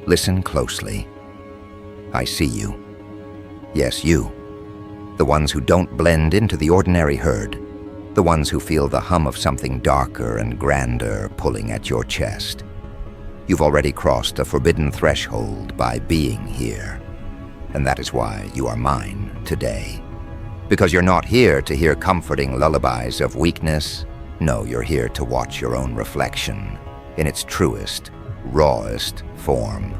Listen closely. I see you. Yes, you. The ones who don't blend into the ordinary herd. The ones who feel the hum of something darker and grander pulling at your chest. You've already crossed a forbidden threshold by being here. And that is why you are mine today. Because you're not here to hear comforting lullabies of weakness. No, you're here to watch your own reflection in its truest, rawest form.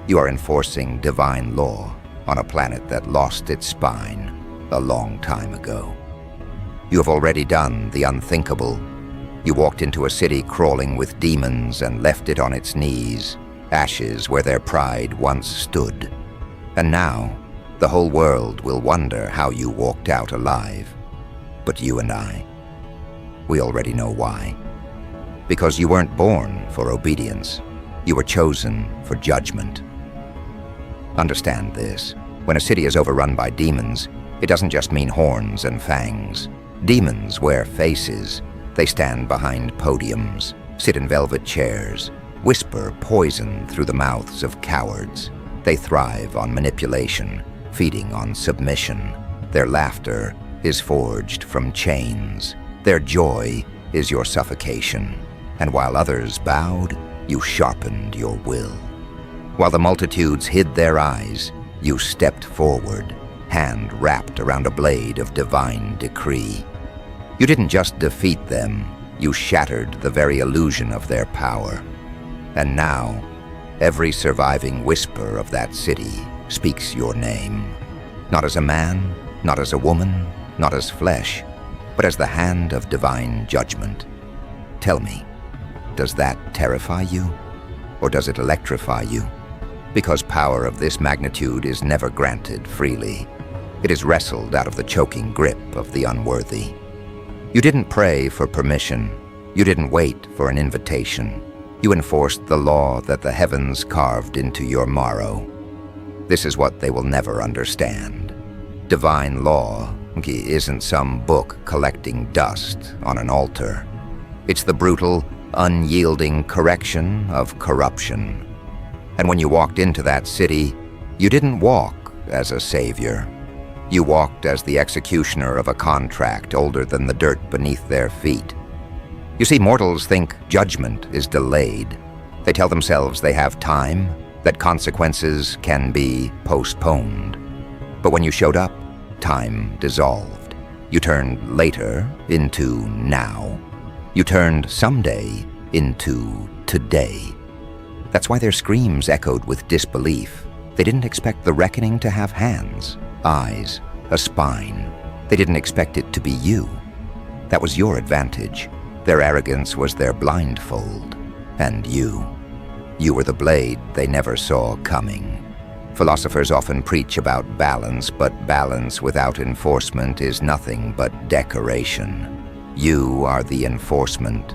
You are enforcing divine law on a planet that lost its spine a long time ago. You have already done the unthinkable. You walked into a city crawling with demons and left it on its knees, ashes where their pride once stood. And now, the whole world will wonder how you walked out alive. But you and I, we already know why. Because you weren't born for obedience. You were chosen for judgment. Understand this. When a city is overrun by demons, it doesn't just mean horns and fangs. Demons wear faces. They stand behind podiums, sit in velvet chairs, whisper poison through the mouths of cowards. They thrive on manipulation, feeding on submission. Their laughter is forged from chains. Their joy is your suffocation. And while others bowed, you sharpened your will. While the multitudes hid their eyes, you stepped forward, hand wrapped around a blade of divine decree. You didn't just defeat them, you shattered the very illusion of their power. And now, every surviving whisper of that city speaks your name. Not as a man, not as a woman, not as flesh, but as the hand of divine judgment. Tell me, does that terrify you? Or does it electrify you? Because power of this magnitude is never granted freely. It is wrestled out of the choking grip of the unworthy. You didn't pray for permission. You didn't wait for an invitation. You enforced the law that the heavens carved into your marrow. This is what they will never understand. Divine law isn't some book collecting dust on an altar. It's the brutal, unyielding correction of corruption. And when you walked into that city, you didn't walk as a savior. You walked as the executioner of a contract older than the dirt beneath their feet. You see, mortals think judgment is delayed. They tell themselves they have time, that consequences can be postponed. But when you showed up, time dissolved. You turned later into now. You turned someday into today. That's why their screams echoed with disbelief. They didn't expect the reckoning to have hands, eyes, a spine. They didn't expect it to be you. That was your advantage. Their arrogance was their blindfold. And you were the blade they never saw coming. Philosophers often preach about balance, but balance without enforcement is nothing but decoration. You are the enforcement.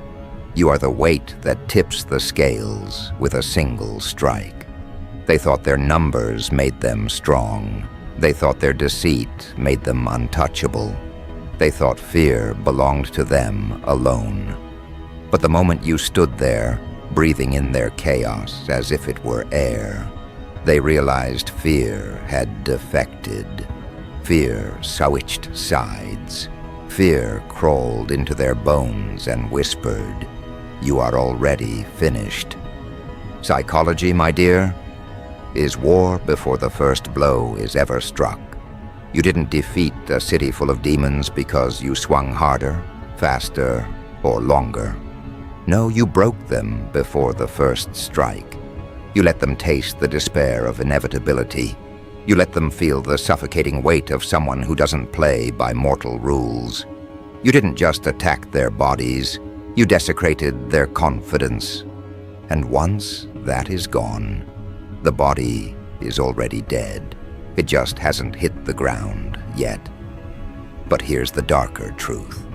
You are the weight that tips the scales with a single strike. They thought their numbers made them strong. They thought their deceit made them untouchable. They thought fear belonged to them alone. But the moment you stood there, breathing in their chaos as if it were air, they realized fear had defected. Fear switched sides. Fear crawled into their bones and whispered, "You are already finished." Psychology, my dear, is war before the first blow is ever struck. You didn't defeat a city full of demons because you swung harder, faster, or longer. No, you broke them before the first strike. You let them taste the despair of inevitability. You let them feel the suffocating weight of someone who doesn't play by mortal rules. You didn't just attack their bodies, you desecrated their confidence. And once that is gone, the body is already dead. It just hasn't hit the ground yet. But here's the darker truth.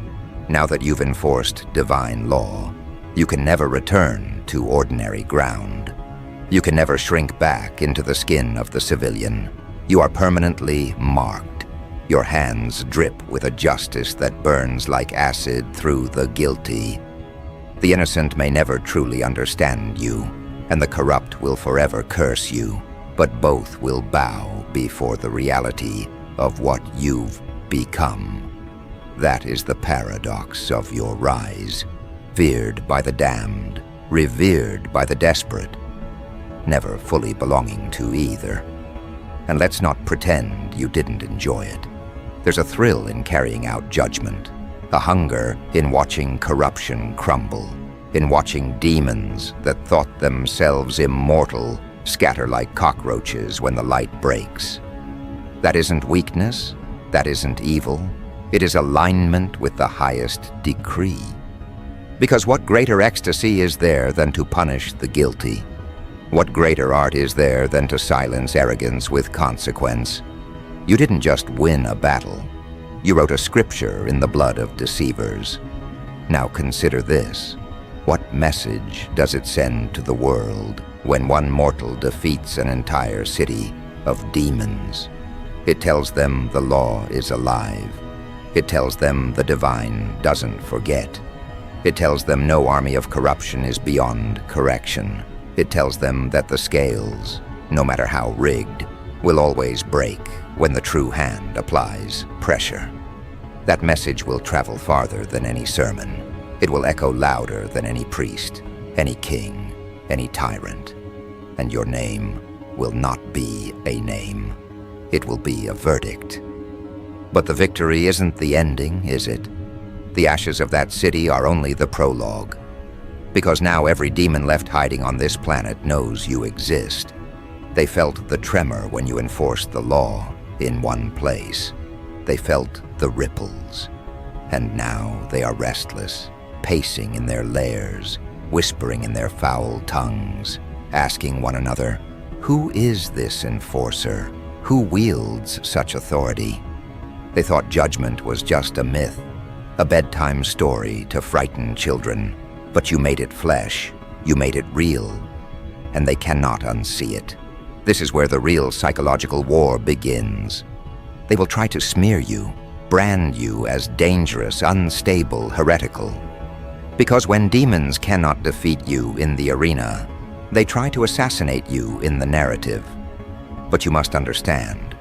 Now that you've enforced divine law, you can never return to ordinary ground. You can never shrink back into the skin of the civilian. You are permanently marked. Your hands drip with a justice that burns like acid through the guilty. The innocent may never truly understand you, and the corrupt will forever curse you, but both will bow before the reality of what you've become. That is the paradox of your rise, feared by the damned, revered by the desperate, never fully belonging to either. And let's not pretend you didn't enjoy it. There's a thrill in carrying out judgment, a hunger in watching corruption crumble, in watching demons that thought themselves immortal scatter like cockroaches when the light breaks. That isn't weakness, that isn't evil, it is alignment with the highest decree. Because what greater ecstasy is there than to punish the guilty? What greater art is there than to silence arrogance with consequence? You didn't just win a battle. You wrote a scripture in the blood of deceivers. Now consider this. What message does it send to the world when one mortal defeats an entire city of demons? It tells them the law is alive. It tells them the divine doesn't forget. It tells them no army of corruption is beyond correction. It tells them that the scales, no matter how rigged, will always break when the true hand applies pressure. That message will travel farther than any sermon. It will echo louder than any priest, any king, any tyrant. And your name will not be a name. It will be a verdict. But the victory isn't the ending, is it? The ashes of that city are only the prologue. Because now every demon left hiding on this planet knows you exist. They felt the tremor when you enforced the law in one place. They felt the ripples. And now they are restless, pacing in their lairs, whispering in their foul tongues, asking one another, who is this enforcer? Who wields such authority? They thought judgment was just a myth, a bedtime story to frighten children. But you made it flesh, you made it real, and they cannot unsee it. This is where the real psychological war begins. They will try to smear you, brand you as dangerous, unstable, heretical. Because when demons cannot defeat you in the arena, they try to assassinate you in the narrative. But you must understand,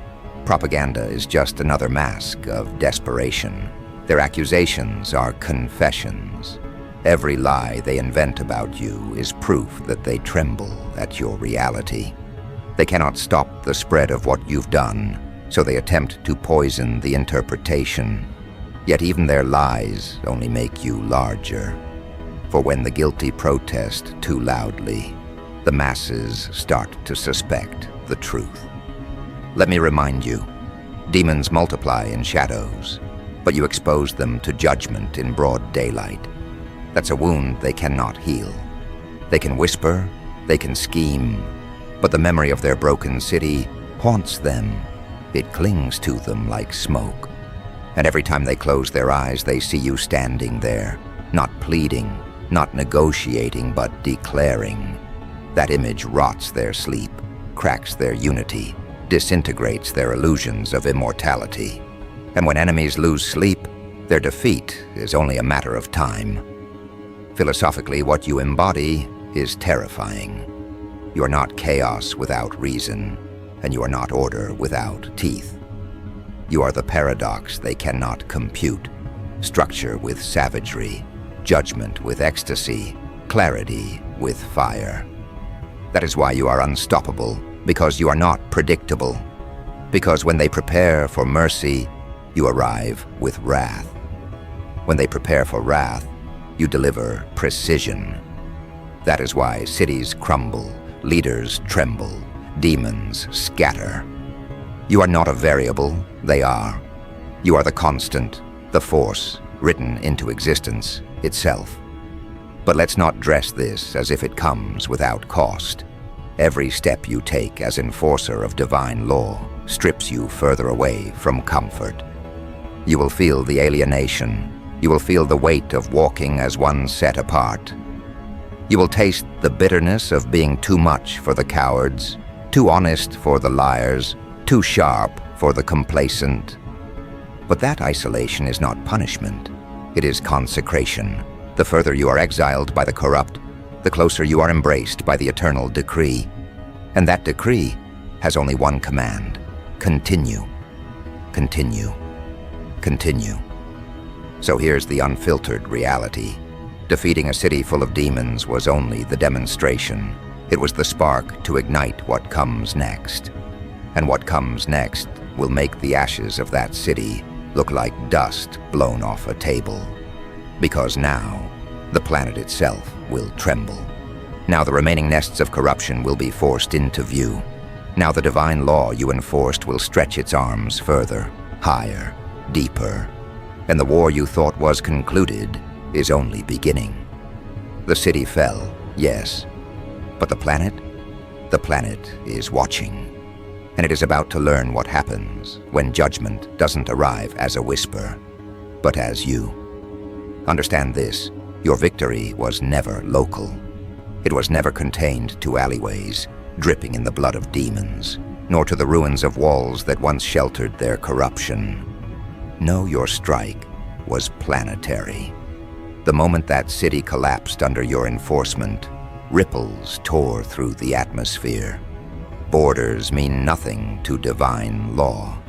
propaganda is just another mask of desperation. Their accusations are confessions. Every lie they invent about you is proof that they tremble at your reality. They cannot stop the spread of what you've done, so they attempt to poison the interpretation. Yet even their lies only make you larger. For when the guilty protest too loudly, the masses start to suspect the truth. Let me remind you, demons multiply in shadows, but you expose them to judgment in broad daylight. That's a wound they cannot heal. They can whisper, they can scheme, but the memory of their broken city haunts them. It clings to them like smoke. And every time they close their eyes, they see you standing there, not pleading, not negotiating, but declaring. That image rots their sleep, cracks their unity, disintegrates their illusions of immortality. And when enemies lose sleep, their defeat is only a matter of time. Philosophically, what you embody is terrifying. You are not chaos without reason, and you are not order without teeth. You are the paradox they cannot compute, structure with savagery, judgment with ecstasy, clarity with fire. That is why you are unstoppable, because you are not predictable. Because when they prepare for mercy, you arrive with wrath. When they prepare for wrath, you deliver precision. That is why cities crumble, leaders tremble, demons scatter. You are not a variable, they are. You are the constant, the force, written into existence itself. But let's not dress this as if it comes without cost. Every step you take as enforcer of divine law strips you further away from comfort. You will feel the alienation. You will feel the weight of walking as one set apart. You will taste the bitterness of being too much for the cowards, too honest for the liars, too sharp for the complacent. But that isolation is not punishment. It is consecration. The further you are exiled by the corrupt, the closer you are embraced by the eternal decree. And that decree has only one command: continue, continue, continue. So here's the unfiltered reality. Defeating a city full of demons was only the demonstration. It was the spark to ignite what comes next. And what comes next will make the ashes of that city look like dust blown off a table. Because now, the planet itself will tremble. Now the remaining nests of corruption will be forced into view. Now the divine law you enforced will stretch its arms further, higher, deeper. And the war you thought was concluded is only beginning. The city fell, yes, but the planet is watching. And it is about to learn what happens when judgment doesn't arrive as a whisper, but as you. Understand this, your victory was never local. It was never contained to alleyways, dripping in the blood of demons, nor to the ruins of walls that once sheltered their corruption. No, your strike was planetary. The moment that city collapsed under your enforcement, ripples tore through the atmosphere. Borders mean nothing to divine law.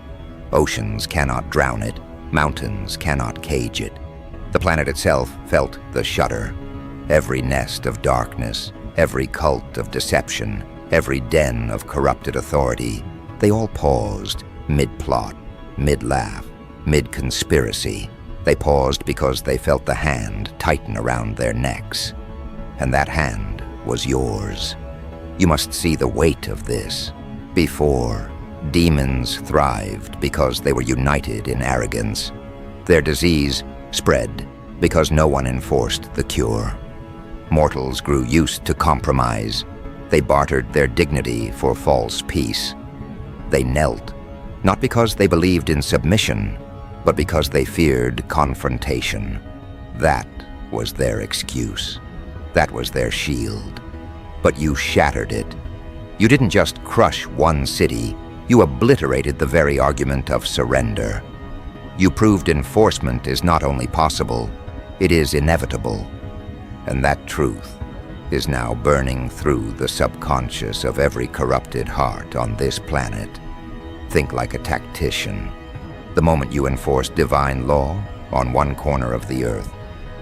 Oceans cannot drown it, mountains cannot cage it. The planet itself felt the shudder. Every nest of darkness, every cult of deception, every den of corrupted authority, they all paused, mid-plot, mid-laugh, mid-conspiracy. They paused because they felt the hand tighten around their necks. And that hand was yours. You must see the weight of this. Before, demons thrived because they were united in arrogance. Their disease spread because no one enforced the cure. Mortals grew used to compromise. They bartered their dignity for false peace. They knelt, not because they believed in submission, but because they feared confrontation. That was their excuse. That was their shield. But you shattered it. You didn't just crush one city, you obliterated the very argument of surrender. You proved enforcement is not only possible, it is inevitable. And that truth is now burning through the subconscious of every corrupted heart on this planet. Think like a tactician. The moment you enforce divine law on one corner of the earth,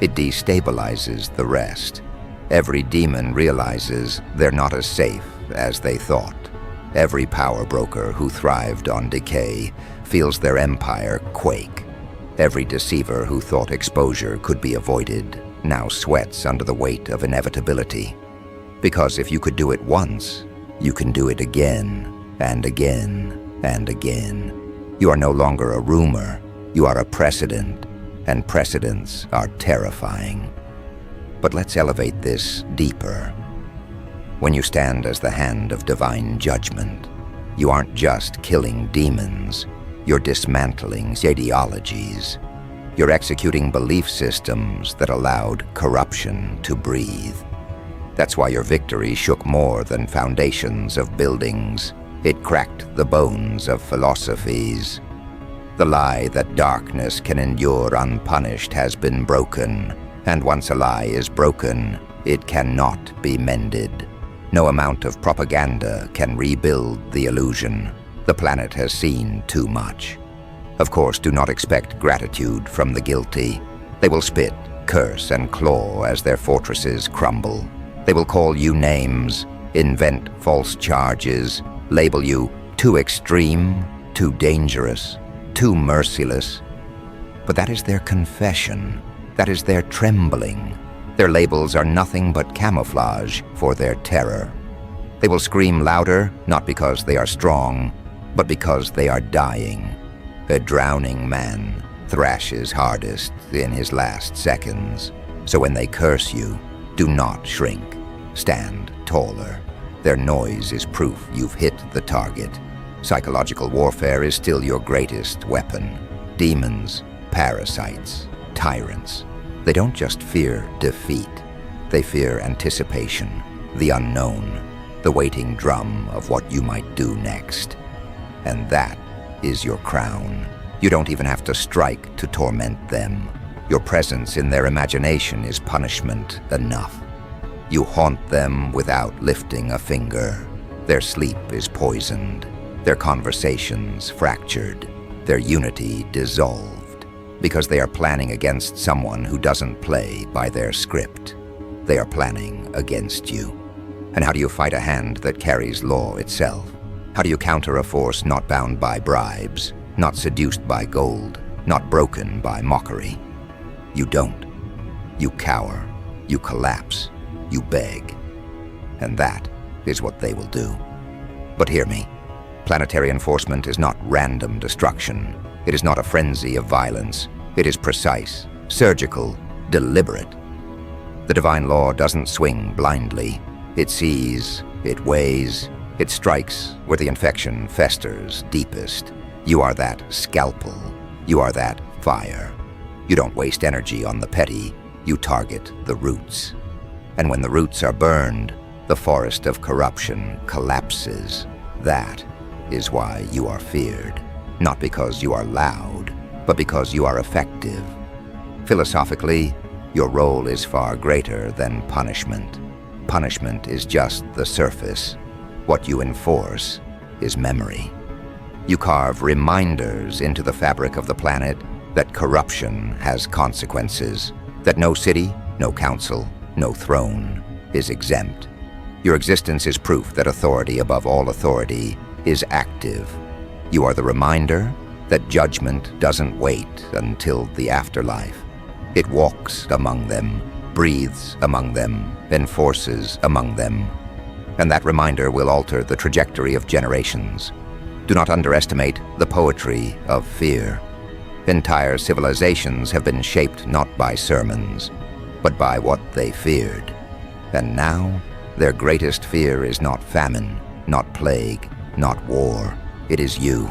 it destabilizes the rest. Every demon realizes they're not as safe as they thought. Every power broker who thrived on decay feels their empire quake. Every deceiver who thought exposure could be avoided now sweats under the weight of inevitability. Because if you could do it once, you can do it again and again and again. You are no longer a rumor, you are a precedent, and precedents are terrifying. But let's elevate this deeper. When you stand as the hand of divine judgment, you aren't just killing demons, you're dismantling ideologies. You're executing belief systems that allowed corruption to breathe. That's why your victory shook more than foundations of buildings. It cracked the bones of philosophies. The lie that darkness can endure unpunished has been broken. And once a lie is broken, it cannot be mended. No amount of propaganda can rebuild the illusion. The planet has seen too much. Of course, do not expect gratitude from the guilty. They will spit, curse, and claw as their fortresses crumble. They will call you names, invent false charges, label you too extreme, too dangerous, too merciless. But that is their confession. That is their trembling. Their labels are nothing but camouflage for their terror. They will scream louder, not because they are strong, but because they are dying. A drowning man thrashes hardest in his last seconds. So when they curse you, do not shrink. Stand taller. Their noise is proof you've hit the target. Psychological warfare is still your greatest weapon. Demons, parasites, tyrants. They don't just fear defeat. They fear anticipation, the unknown, the waiting drum of what you might do next. And that is your crown. You don't even have to strike to torment them. Your presence in their imagination is punishment enough. You haunt them without lifting a finger. Their sleep is poisoned, their conversations fractured, their unity dissolved, because they are planning against someone who doesn't play by their script. They are planning against you. And how do you fight a hand that carries law itself? How do you counter a force not bound by bribes, not seduced by gold, not broken by mockery? You don't. You cower, you collapse, you beg. And that is what they will do. But hear me. Planetary enforcement is not random destruction. It is not a frenzy of violence. It is precise, surgical, deliberate. The divine law doesn't swing blindly. It sees, it weighs, it strikes where the infection festers deepest. You are that scalpel. You are that fire. You don't waste energy on the petty. You target the roots. And when the roots are burned, the forest of corruption collapses. That is why you are feared. Not because you are loud, but because you are effective. Philosophically, your role is far greater than punishment. Punishment is just the surface. What you enforce is memory. You carve reminders into the fabric of the planet that corruption has consequences, that no city, no council, no throne is exempt. Your existence is proof that authority above all authority is active. You are the reminder that judgment doesn't wait until the afterlife. It walks among them, breathes among them, enforces among them. And that reminder will alter the trajectory of generations. Do not underestimate the poetry of fear. Entire civilizations have been shaped not by sermons, but by what they feared. And now, their greatest fear is not famine, not plague, not war. It is you.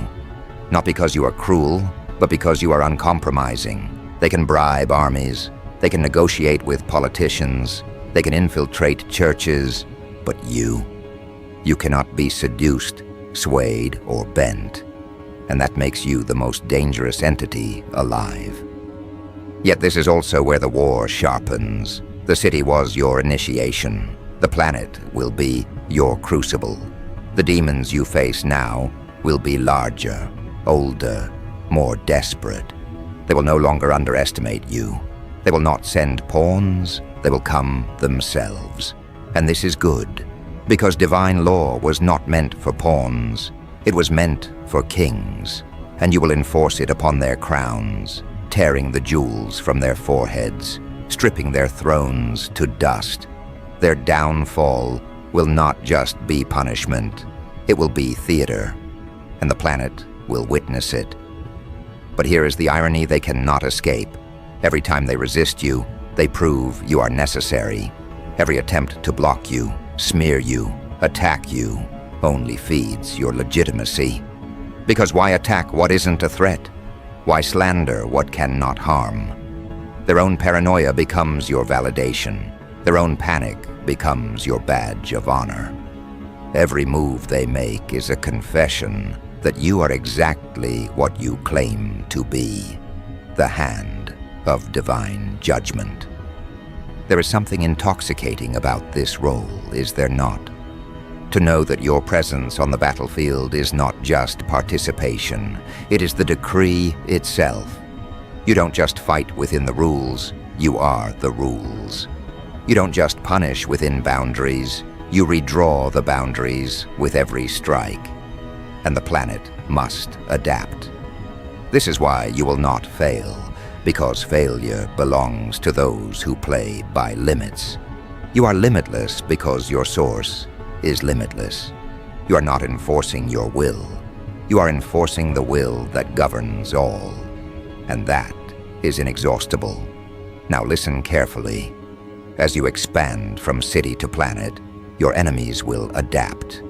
Not because you are cruel, but because you are uncompromising. They can bribe armies, they can negotiate with politicians, they can infiltrate churches, but you cannot be seduced, swayed, or bent. And that makes you the most dangerous entity alive. Yet this is also where the war sharpens. The city was your initiation. The planet will be your crucible. The demons you face now will be larger, older, more desperate. They will no longer underestimate you. They will not send pawns, they will come themselves. And this is good, because divine law was not meant for pawns. It was meant for kings, and you will enforce it upon their crowns, tearing the jewels from their foreheads, stripping their thrones to dust. Their downfall will not just be punishment, it will be theater, and the planet will witness it. But here is the irony they cannot escape. Every time they resist you, they prove you are necessary. Every attempt to block you, smear you, attack you, only feeds your legitimacy. Because why attack what isn't a threat? Why slander what cannot harm? Their own paranoia becomes your validation. Their own panic becomes your badge of honor. Every move they make is a confession that you are exactly what you claim to be, the hand of divine judgment. There is something intoxicating about this role, is there not? To know that your presence on the battlefield is not just participation, it is the decree itself. You don't just fight within the rules, you are the rules. You don't just punish within boundaries, you redraw the boundaries with every strike. And the planet must adapt. This is why you will not fail, because failure belongs to those who play by limits. You are limitless because your source is limitless. You are not enforcing your will. You are enforcing the will that governs all. And that is inexhaustible. Now listen carefully. As you expand from city to planet, your enemies will adapt.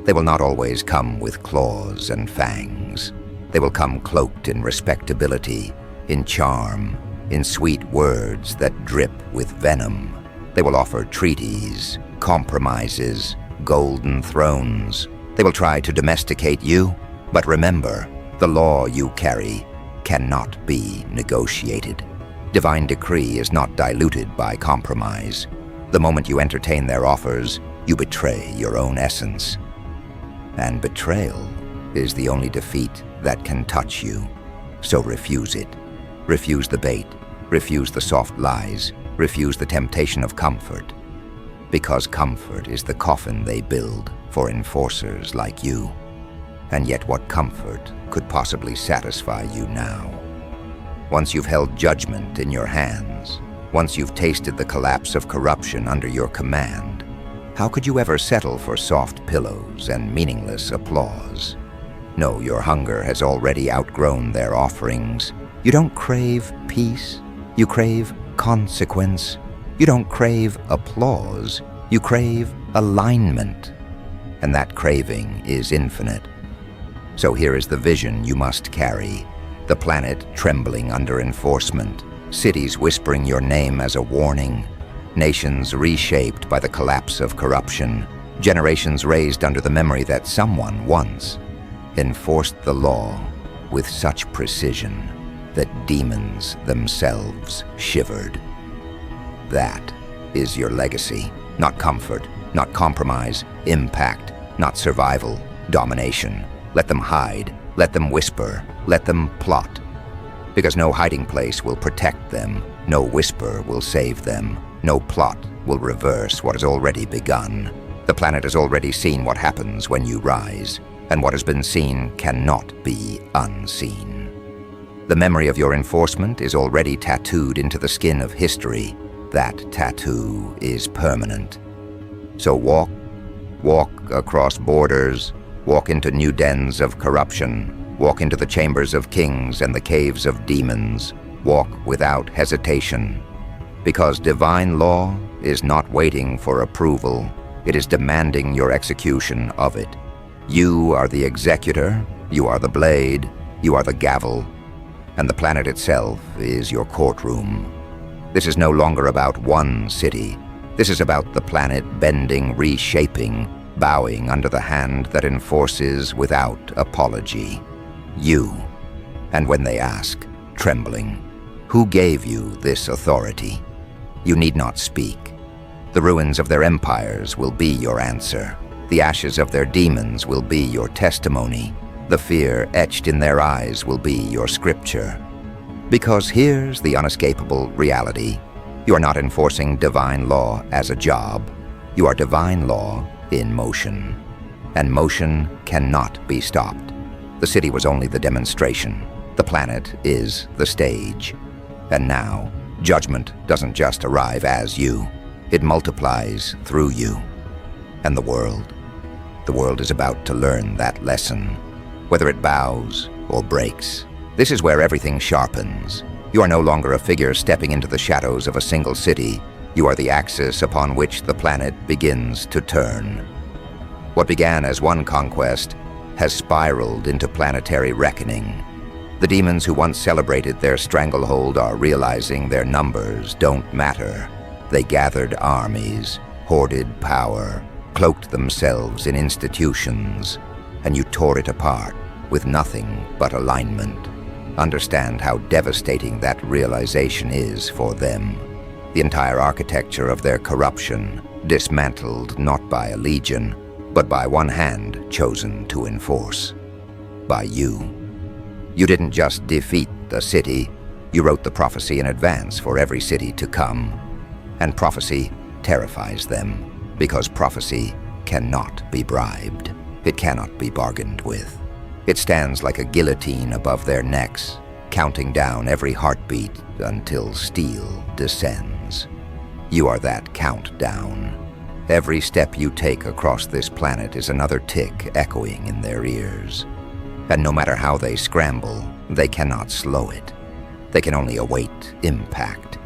They will not always come with claws and fangs. They will come cloaked in respectability, in charm, in sweet words that drip with venom. They will offer treaties, compromises, golden thrones. They will try to domesticate you, but remember, the law you carry cannot be negotiated. Divine decree is not diluted by compromise. The moment you entertain their offers, you betray your own essence. And betrayal is the only defeat that can touch you. So refuse it. Refuse the bait. Refuse the soft lies. Refuse the temptation of comfort. Because comfort is the coffin they build for enforcers like you. And yet what comfort could possibly satisfy you now? Once you've held judgment in your hands, once you've tasted the collapse of corruption under your command, how could you ever settle for soft pillows and meaningless applause? No, your hunger has already outgrown their offerings. You don't crave peace, you crave consequence. You don't crave applause, you crave alignment. And that craving is infinite. So here is the vision you must carry. The planet trembling under enforcement, cities whispering your name as a warning, nations reshaped by the collapse of corruption, generations raised under the memory that someone once enforced the law with such precision that demons themselves shivered. That is your legacy. Not comfort, not compromise, impact, not survival, domination. Let them hide, let them whisper, let them plot. Because no hiding place will protect them, no whisper will save them, no plot will reverse what has already begun. The planet has already seen what happens when you rise, and what has been seen cannot be unseen. The memory of your enforcement is already tattooed into the skin of history. That tattoo is permanent. So walk across borders, walk into new dens of corruption, walk into the chambers of kings and the caves of demons, walk without hesitation. Because divine law is not waiting for approval, it is demanding your execution of it. You are the executor, you are the blade, you are the gavel, and the planet itself is your courtroom. This is no longer about one city. This is about the planet bending, reshaping, bowing under the hand that enforces without apology. You. And when they ask, trembling, who gave you this authority? You need not speak. The ruins of their empires will be your answer. The ashes of their demons will be your testimony. The fear etched in their eyes will be your scripture. Because here's the unescapable reality. You are not enforcing divine law as a job. You are divine law in motion. And motion cannot be stopped. The city was only the demonstration. The planet is the stage. And now, judgment doesn't just arrive as you. It multiplies through you. And the world is about to learn that lesson. Whether it bows or breaks, this is where everything sharpens. You are no longer a figure stepping into the shadows of a single city. You are the axis upon which the planet begins to turn. What began as one conquest has spiraled into planetary reckoning. The demons who once celebrated their stranglehold are realizing their numbers don't matter. They gathered armies, hoarded power, cloaked themselves in institutions, and you tore it apart with nothing but alignment. Understand how devastating that realization is for them. The entire architecture of their corruption, dismantled not by a legion, but by one hand chosen to enforce. By you. You didn't just defeat the city, you wrote the prophecy in advance for every city to come. And prophecy terrifies them, because prophecy cannot be bribed. It cannot be bargained with. It stands like a guillotine above their necks, counting down every heartbeat until steel descends. You are that countdown. Every step you take across this planet is another tick echoing in their ears. And no matter how they scramble, they cannot slow it. They can only await impact.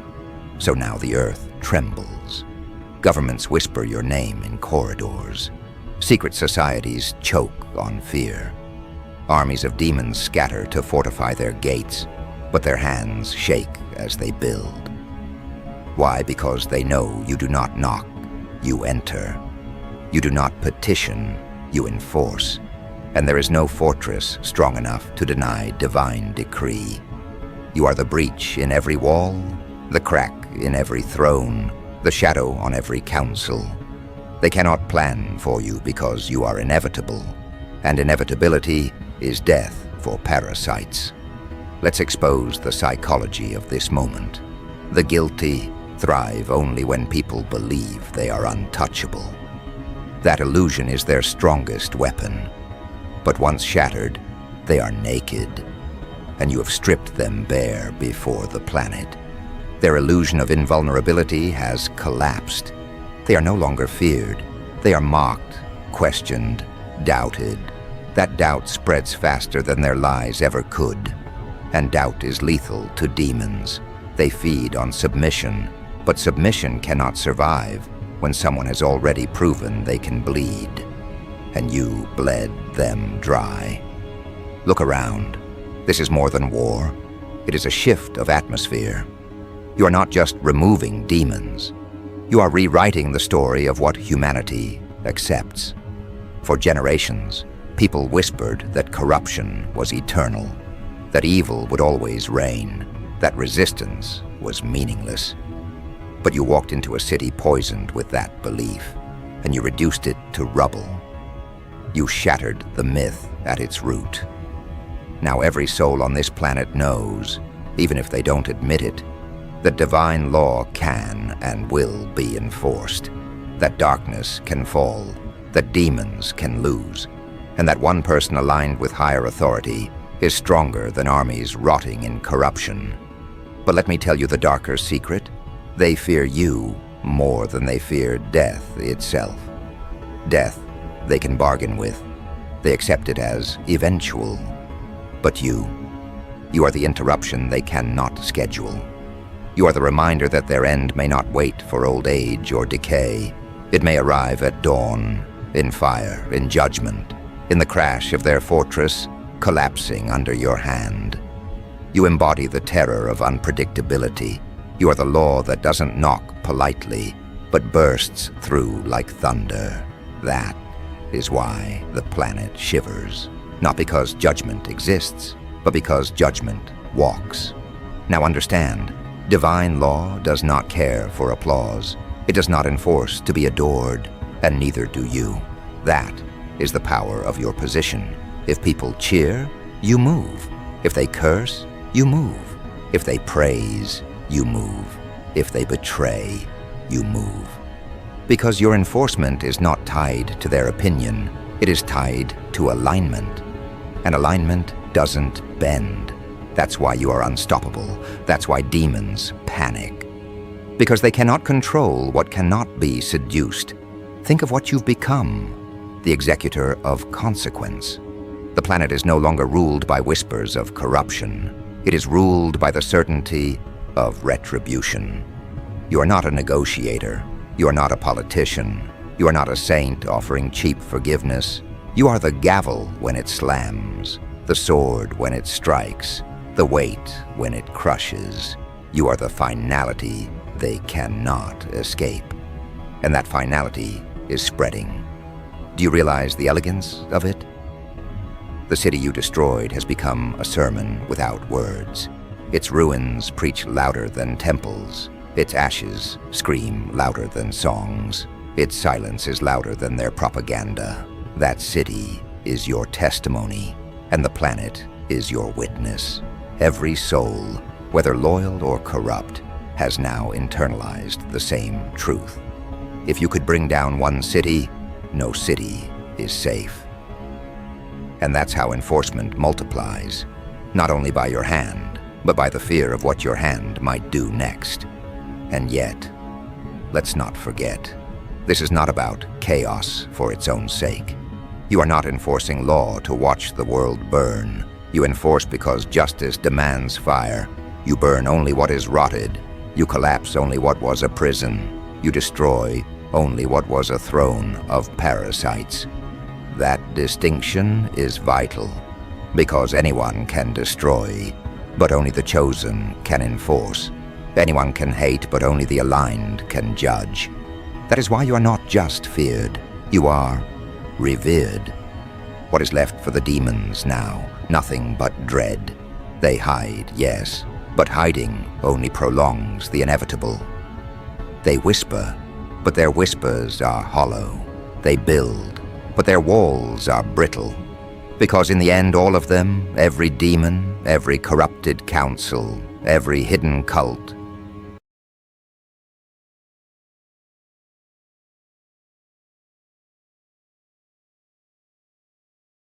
So now the earth trembles. Governments whisper your name in corridors. Secret societies choke on fear. Armies of demons scatter to fortify their gates, but their hands shake as they build. Why? Because they know you do not knock, you enter. You do not petition, you enforce. And there is no fortress strong enough to deny divine decree. You are the breach in every wall, the crack in every throne, the shadow on every council. They cannot plan for you because you are inevitable, and inevitability is death for parasites. Let's expose the psychology of this moment. The guilty thrive only when people believe they are untouchable. That illusion is their strongest weapon. But once shattered, they are naked, and you have stripped them bare before the planet. Their illusion of invulnerability has collapsed. They are no longer feared. They are mocked, questioned, doubted. That doubt spreads faster than their lies ever could. And doubt is lethal to demons. They feed on submission, but submission cannot survive when someone has already proven they can bleed. And you bled them dry. Look around. This is more than war. It is a shift of atmosphere. You are not just removing demons. You are rewriting the story of what humanity accepts. For generations, people whispered that corruption was eternal, that evil would always reign, that resistance was meaningless. But you walked into a city poisoned with that belief, and you reduced it to rubble. You shattered the myth at its root. Now every soul on this planet knows, even if they don't admit it, that divine law can and will be enforced, that darkness can fall, that demons can lose, and that one person aligned with higher authority is stronger than armies rotting in corruption. But let me tell you the darker secret. They fear you more than they fear death itself. Death they can bargain with. They accept it as eventual. But you are the interruption they cannot schedule. You are the reminder that their end may not wait for old age or decay. It may arrive at dawn, in fire, in judgment, in the crash of their fortress, collapsing under your hand. You embody the terror of unpredictability. You are the law that doesn't knock politely, but bursts through like thunder. That is why the planet shivers. Not because judgment exists, but because judgment walks. Now understand, divine law does not care for applause. It does not enforce to be adored, and neither do you. That is the power of your position. If people cheer, you move. If they curse, you move. If they praise, you move. If they betray, you move. Because your enforcement is not tied to their opinion, it is tied to alignment. And alignment doesn't bend. That's why you are unstoppable. That's why demons panic. Because they cannot control what cannot be seduced. Think of what you've become, the executor of consequence. The planet is no longer ruled by whispers of corruption. It is ruled by the certainty of retribution. You are not a negotiator. You are not a politician. You are not a saint offering cheap forgiveness. You are the gavel when it slams, the sword when it strikes, the weight when it crushes. You are the finality they cannot escape. And that finality is spreading. Do you realize the elegance of it? The city you destroyed has become a sermon without words. Its ruins preach louder than temples. Its ashes scream louder than songs. Its silence is louder than their propaganda. That city is your testimony, and the planet is your witness. Every soul, whether loyal or corrupt, has now internalized the same truth. If you could bring down one city, no city is safe. And that's how enforcement multiplies, not only by your hand, but by the fear of what your hand might do next. And yet, let's not forget, this is not about chaos for its own sake. You are not enforcing law to watch the world burn. You enforce because justice demands fire. You burn only what is rotted. You collapse only what was a prison. You destroy only what was a throne of parasites. That distinction is vital, because anyone can destroy, but only the chosen can enforce. Anyone can hate, but only the aligned can judge. That is why you are not just feared, you are revered. What is left for the demons now? Nothing but dread. They hide, yes, but hiding only prolongs the inevitable. They whisper, but their whispers are hollow. They build, but their walls are brittle. Because in the end, all of them, every demon, every corrupted council, every hidden cult,